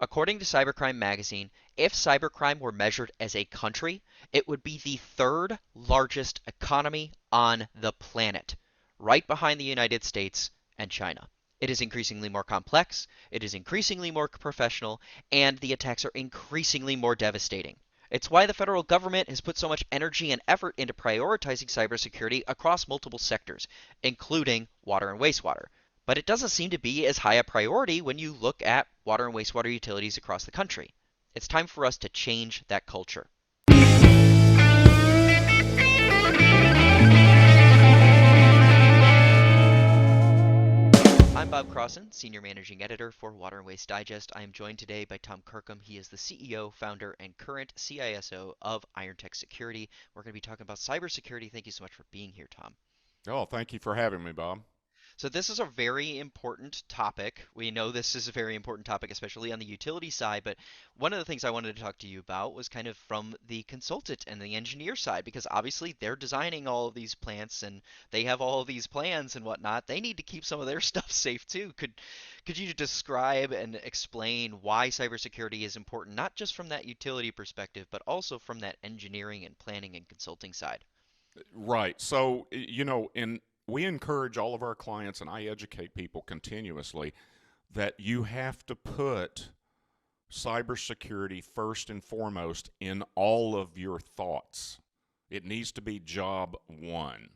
According to Cybercrime Magazine, if cybercrime were measured as a country, it would be the third largest economy on the planet, right behind the United States and China. It is increasingly more complex, it is increasingly more professional, and the attacks are increasingly more devastating. It's why the federal government has put so much energy and effort into prioritizing cybersecurity across multiple sectors, including water and wastewater. But it doesn't seem to be as high a priority when you look at water and wastewater utilities across the country. It's time for us to change that culture. I'm Bob Crossan, Senior Managing Editor for Water and Waste Digest. I am joined today by Tom Kirkham. He is the CEO, founder, and current CISO of Irontech Security. We're going to be talking about cybersecurity. Thank you so much for being here, Tom. Oh, thank you for having me, Bob. So this is a very important topic. We know this is a very important topic, especially on the utility side, but one of the things I wanted to talk to you about was kind of from the consultant and the engineer side, because obviously they're designing all of these plants and they have all of these plans and whatnot. They need to keep some of their stuff safe too. Could you describe and explain why cybersecurity is important, not just from that utility perspective, but also from that engineering and planning and consulting side? Right. So, we encourage all of our clients, and I educate people continuously, that you have to put cybersecurity first and foremost in all of your thoughts. It needs to be job one.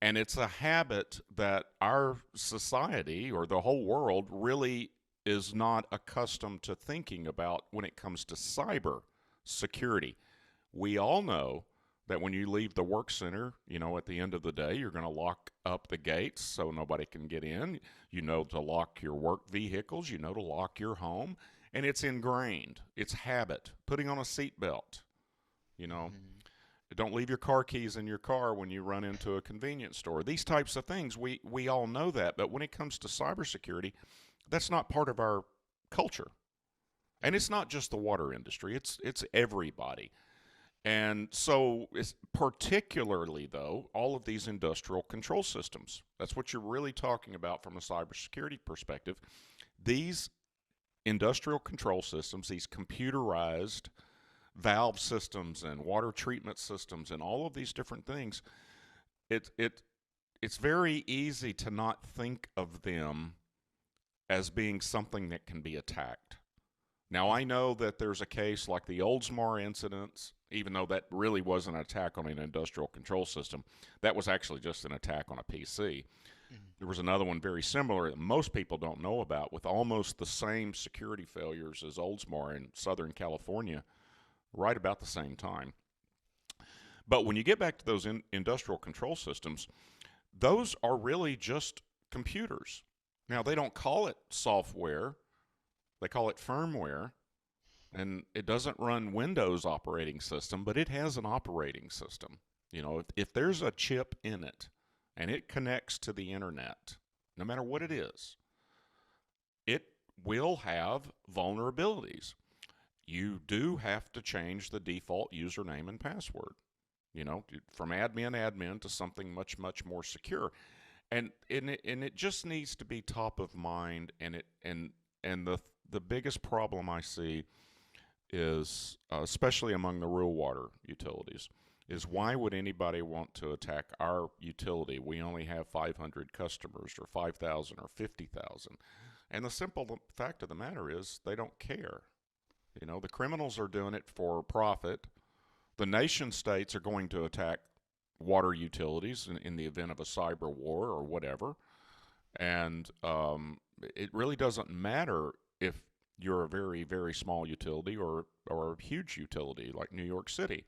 And it's a habit that our society or the whole world really is not accustomed to thinking about when it comes to cyber security. We all know that when you leave the work center, at the end of the day, you're going to lock up the gates so nobody can get in. You know to lock your work vehicles. You know to lock your home. And it's ingrained. It's habit. Putting on a seatbelt. You know, Mhm. don't leave your car keys in your car when you run into a convenience store. These types of things, we all know that. But when it comes to cybersecurity, that's not part of our culture. And Mhm. it's not just the water industry. It's everybody. And so, it's particularly, though, all of these industrial control systems. That's what you're really talking about from a cybersecurity perspective. These industrial control systems, these computerized valve systems and water treatment systems and all of these different things, it, it, it's very easy to not think of them as being something that can be attacked. Now, I know that there's a case like the Oldsmar incidents, even though that really wasn't an attack on an industrial control system. That was actually just an attack on a PC. Mhm. There was another one very similar that most people don't know about with almost the same security failures as Oldsmar in Southern California, right about the same time. But when you get back to those industrial control systems, those are really just computers. Now, they don't call it software, they call it firmware. And it doesn't run Windows operating system, but it has an operating system. If there's a chip in it and it connects to the internet, no matter what it is, it will have vulnerabilities. You do have to change the default username and password, from admin to something much, much more secure. And it just needs to be top of mind. And the biggest problem I see is, especially among the rural water utilities, is Mhm. why would anybody want to attack our utility? We only have 500 customers or 5,000 or 50,000. And the simple fact of the matter is they don't care. The criminals are doing it for profit. The nation states are going to attack water utilities in the event of a cyber war or whatever. And it really doesn't matter if you're a very, very small utility or a huge utility like New York City.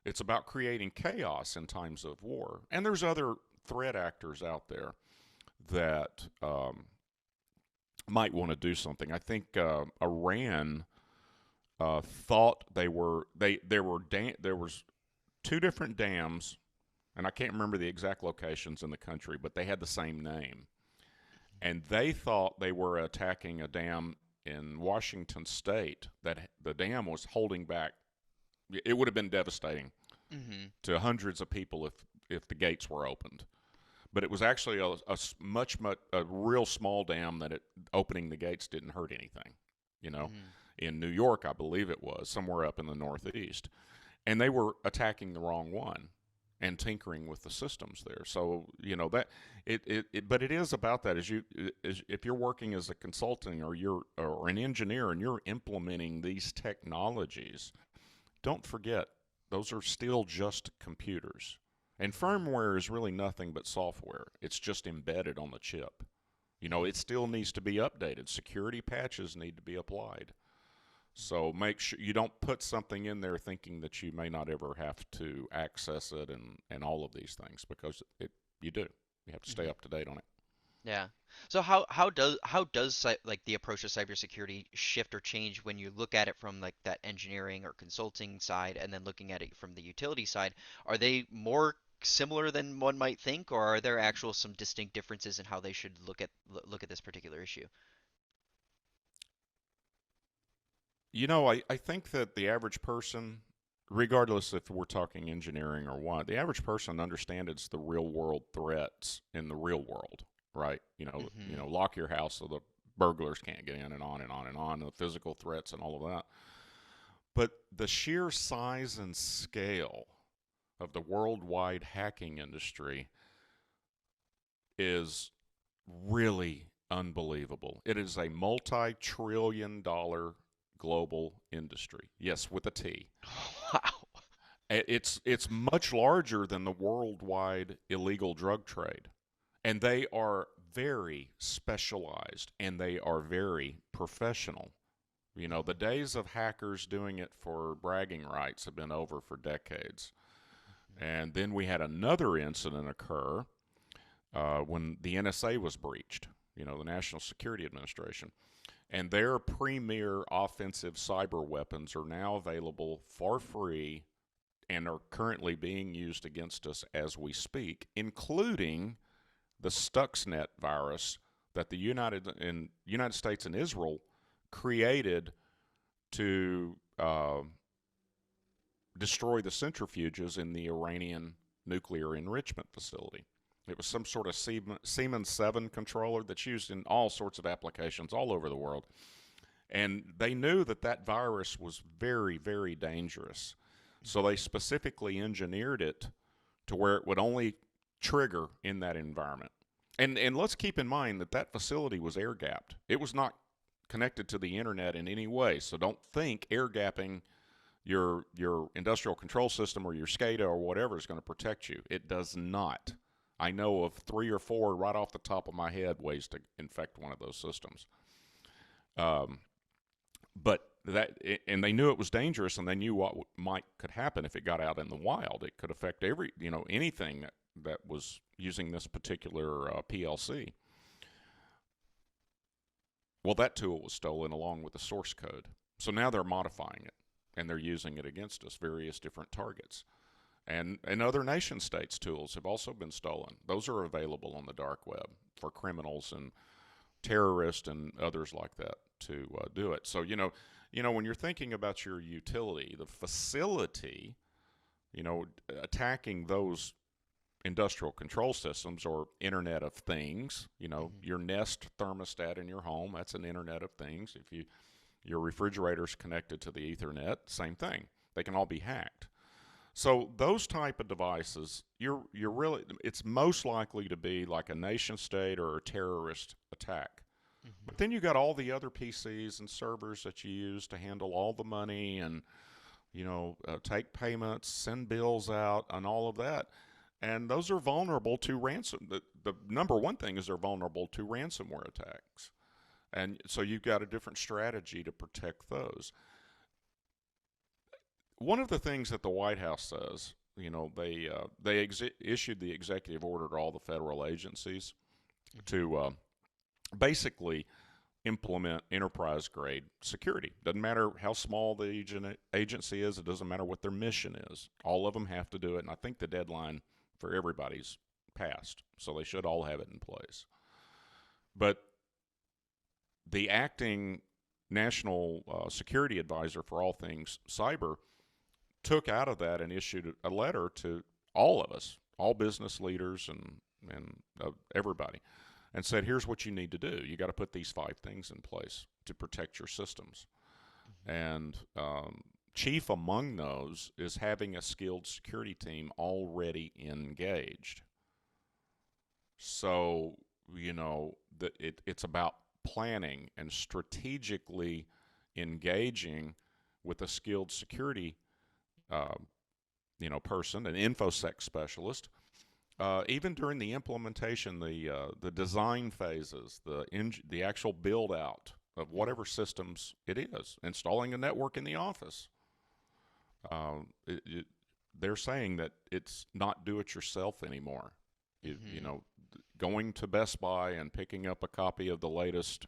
It's about creating chaos in times of war. And there's other threat actors out there that might want to do something. I think Iran thought there was two different dams, and I can't remember the exact locations in the country, but they had the same name. And they thought they were attacking a dam in Washington State that the dam was holding back. It would have been devastating Mhm. to hundreds of people if the gates were opened. But it was actually a real small dam that opening the gates didn't hurt anything. You know, Mhm. in New York, I believe it was, somewhere up in the Northeast. And they were attacking the wrong one and tinkering with the systems there. So, that but it is about that. If you're working as a consulting or an engineer and you're implementing these technologies, don't forget those are still just computers. And firmware is really nothing but software. It's just embedded on the chip. It still needs to be updated. Security patches need to be applied. So make sure you don't put something in there thinking that you may not ever have to access it and all of these things, because you do. You have to stay Hmm. up to date on it. Yeah. So how does like the approach to cybersecurity shift or change when you look at it from like that engineering or consulting side and then looking at it from the utility side? Are they more similar than one might think, or are there actual some distinct differences in how they should look at this particular issue? I think that the average person, regardless if we're talking engineering or what, the average person understands the real world threats in the real world, right? Hmm. Lock your house so the burglars can't get in, and on and on and on, the physical threats and all of that. But the sheer size and scale of the worldwide hacking industry is really unbelievable. It is a multi-trillion-dollar global industry. Yes, with a T. Wow. It's much larger than the worldwide illegal drug trade. And they are very specialized and they are very professional. The Hmm. days of hackers doing it for bragging rights have been over for decades. And then we had another incident occur when the NSA was breached, the National Security Administration. And their premier offensive cyber weapons are now available for free and are currently being used against us as we speak, including the Stuxnet virus that the United States and Israel created to destroy the centrifuges in the Iranian nuclear enrichment facility. It was some sort of Siemens 7 controller that's used in all sorts of applications all over the world. And they knew that that virus was very, very dangerous. So they specifically engineered it to where it would only trigger in that environment. And let's keep in mind that that facility was air gapped. It was not connected to the internet in any way. So don't think air gapping your industrial control system or your SCADA or whatever is going to protect you. It does not. I know of 3 or 4 right off the top of my head ways to infect one of those systems. Um, but and they knew it was dangerous, and they knew what could happen if it got out in the wild. It could affect anything that was using this particular PLC. Well, that tool was stolen along with the source code. So now they're modifying it and they're using it against us, various different targets. And other nation states' tools have also been stolen. Those are available on the dark web for criminals and terrorists and others like that to do it. So when you're thinking about your utility, the facility, attacking those industrial control systems or Internet of Things, Hmm. your Nest thermostat in your home, that's an Internet of Things. If your refrigerator's connected to the Ethernet, same thing. They can all be hacked. So those type of devices, you're really, it's most likely to be like a nation state or a terrorist attack. Hmm. But then you got all the other PCs and servers that you use to handle all the money and take payments, send bills out, and all of that. And those are vulnerable to ransom. The number one thing is they're vulnerable to ransomware attacks. And so you've got a different strategy to protect those. One of the things that the White House says, they issued the executive order to all the federal agencies Hmm. to basically implement enterprise grade security. Doesn't matter how small the agency is, it doesn't matter what their mission is. All of them have to do it, and I think the deadline for everybody's passed, so they should all have it in place. But the acting national security advisor for all things cyber took out of that and issued a letter to all of us, all business leaders and everybody, and said, here's what you need to do. You got to put these 5 things in place to protect your systems. And chief among those is having a skilled security team already engaged. So, it's about planning and strategically engaging with a skilled security, uh, person, an infosec specialist. Even during the implementation, the design phases, the actual build out of whatever systems it is, installing a network in the office. Um, it, it, they're saying that it's not do it yourself anymore. Mm-hmm. Going to Best Buy and picking up a copy of the latest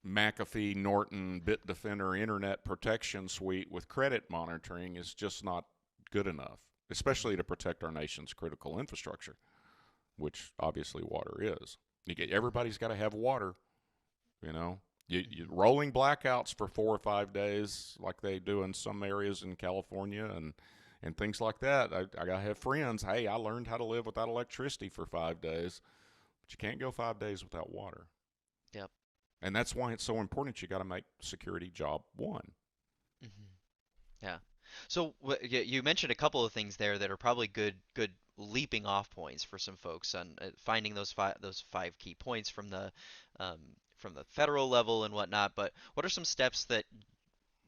McAfee Norton Bitdefender Internet Protection Suite with credit monitoring is just not good enough, especially to protect our nation's critical infrastructure, which obviously water is. Everybody's got to have water, you know. Rolling blackouts for 4 or 5 days, like they do in some areas in California and things like that. I gotta have friends. Hey, I learned how to live without electricity for 5 days, but you can't go 5 days without water. Yep. And that's why it's so important. You got to make security job one. Mm-hmm. Yeah. So you mentioned a couple of things there that are probably good leaping off points for some folks on finding those five key points um, from the federal level and whatnot. But what are some steps that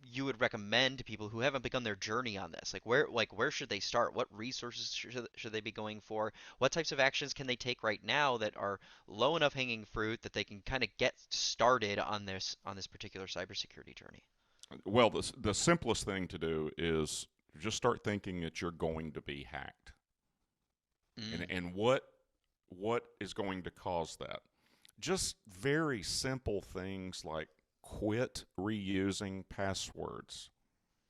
you would recommend to people who haven't begun their journey on this? Like where should they start? What resources should they be going for? What types of actions can they take right now that are low enough hanging fruit that they can kind of get started on this particular cybersecurity journey? Well, the simplest thing to do is just start thinking that you're going to be hacked, and Mm, what is going to cause that? Just very simple things like quit reusing passwords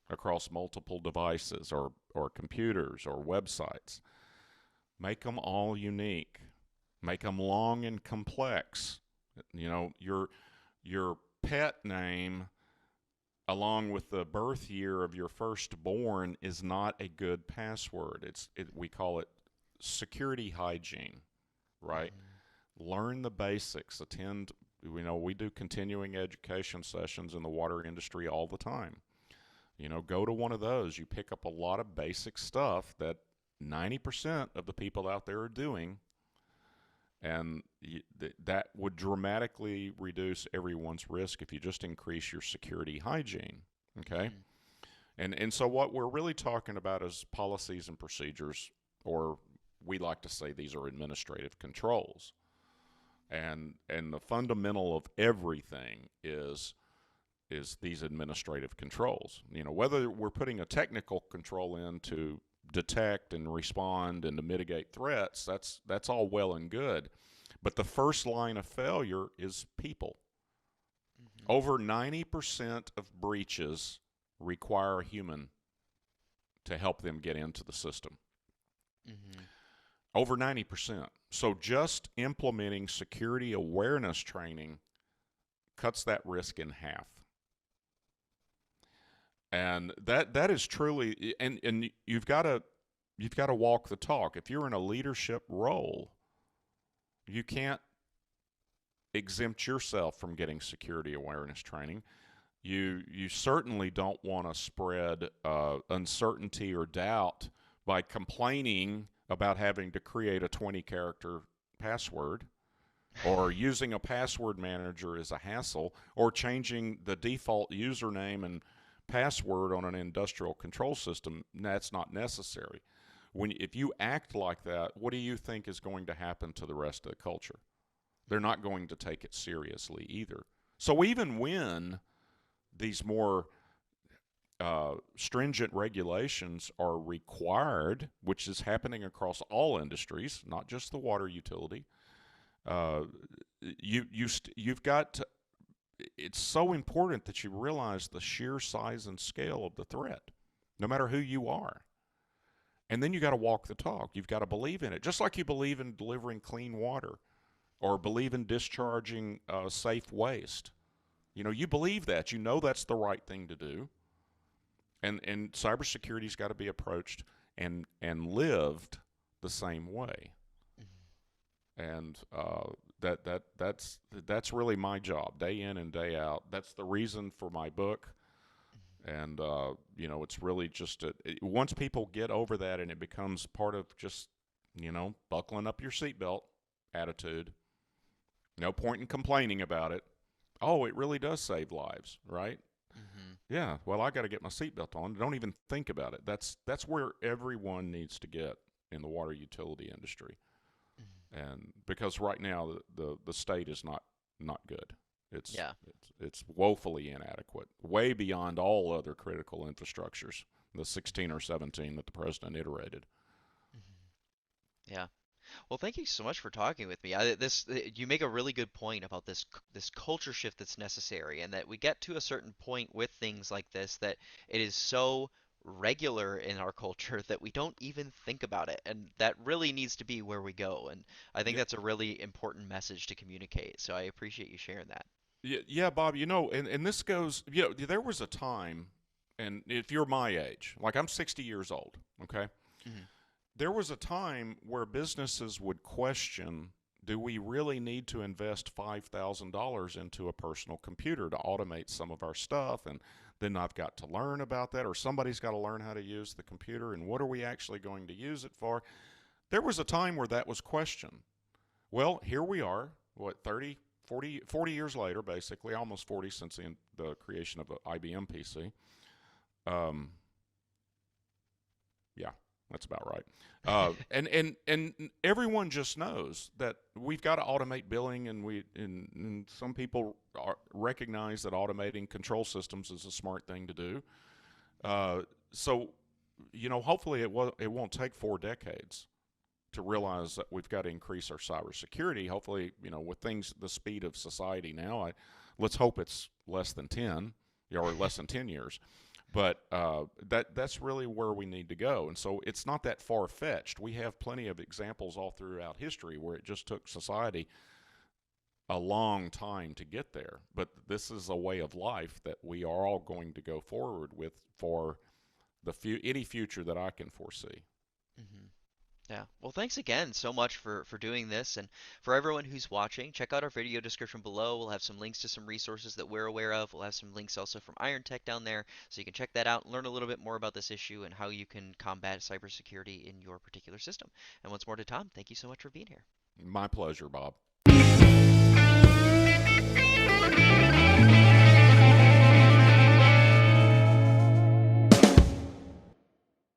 across multiple devices or computers or websites. Make them all unique. Make them long and complex. Your pet name along with the birth year of your firstborn is not a good password. We call it security hygiene, right? mhm, Learn the basics. Attend. We do continuing education sessions in the water industry all the time. Go to one of those. You pick up a lot of basic stuff that 90% of the people out there are doing, and that would dramatically reduce everyone's risk if you just increase your security hygiene. Okay? mhm, And so what we're really talking about is policies and procedures, or we like to say these are administrative controls. And the fundamental of everything is these administrative controls. Whether we're putting a technical control in to detect and respond and to mitigate threats, that's all well and good. But the first line of failure is people. mhm, Over 90% of breaches require a human to help them get into the system. mhm, Over 90%. So just implementing security awareness training cuts that risk in half. And that is truly, and you've got to walk the talk. If you're in a leadership role, you can't exempt yourself from getting security awareness training. You certainly don't want to spread uncertainty or doubt by complaining about having to create a 20-character password, or using a password manager is a hassle, or changing the default username and password on an industrial control system. That's not necessary. If you act like that, what do you think is going to happen to the rest of the culture? They're not going to take it seriously either. So even when these more stringent regulations are required, which is happening across all industries, not just the water utility, uh, you've got to, it's so important that you realize the sheer size and scale of the threat, no matter who you are. And then you got to walk the talk. You've got to believe in it, just like you believe in delivering clean water or believe in discharging safe waste. You believe that. You know that's the right thing to do. And cybersecurity's got to be approached and lived the same way. And that's really my job, day in and day out. That's the reason for my book. And it's really just once people get over that and it becomes part of just buckling up your seatbelt attitude. No point in complaining about it. Oh, it really does save lives, right? Hmm. Yeah. Well, I got to get my seatbelt on. Don't even think about it. That's where everyone needs to get in the water utility industry. Hmm. And because right now the state is not good. It's Yeah. it's woefully inadequate, way beyond all other critical infrastructures. The 16 or 17 that the president iterated. Hmm. Yeah. Well, thank you so much for talking with me. You make a really good point about this culture shift that's necessary, and that we get to a certain point with things like this that it is so regular in our culture that we don't even think about it, and that really needs to be where we go. And I think Yeah, that's a really important message to communicate. So I appreciate you sharing that. yeah, yeah, Bob. And this goes. There was a time, and if you're my age, like I'm 60 years old, okay. Hmm. There was a time where businesses would question, do we really need to invest $5,000 into a personal computer to automate some of our stuff? And then I've got to learn about that, or somebody's got to learn how to use the computer, and what are we actually going to use it for? There was a time where that was questioned. Well, here we are, what, 30, 40 years later, basically, almost 40 since the creation of the IBM PC. Um, yeah, that's about right. And everyone just knows that we've got to automate billing, and some people recognize that automating control systems is a smart thing to do. Uh, so, hopefully it won't take 4 decades to realize that we've got to increase our cybersecurity. Hopefully, with the speed of society now, let's hope it's less than 10, or less than 10 years. But that's really where we need to go. And so it's not that far-fetched. We have plenty of examples all throughout history where it just took society a long time to get there. But this is a way of life that we are all going to go forward with for any future that I can foresee. Hmm. Yeah. Well, thanks again so much for doing this. And for everyone who's watching, check out our video description below. We'll have some links to some resources that we're aware of. We'll have some links also from Irontech down there, so you can check that out and learn a little bit more about this issue and how you can combat cybersecurity in your particular system. And once more to Tom, thank you so much for being here. My pleasure, Bob.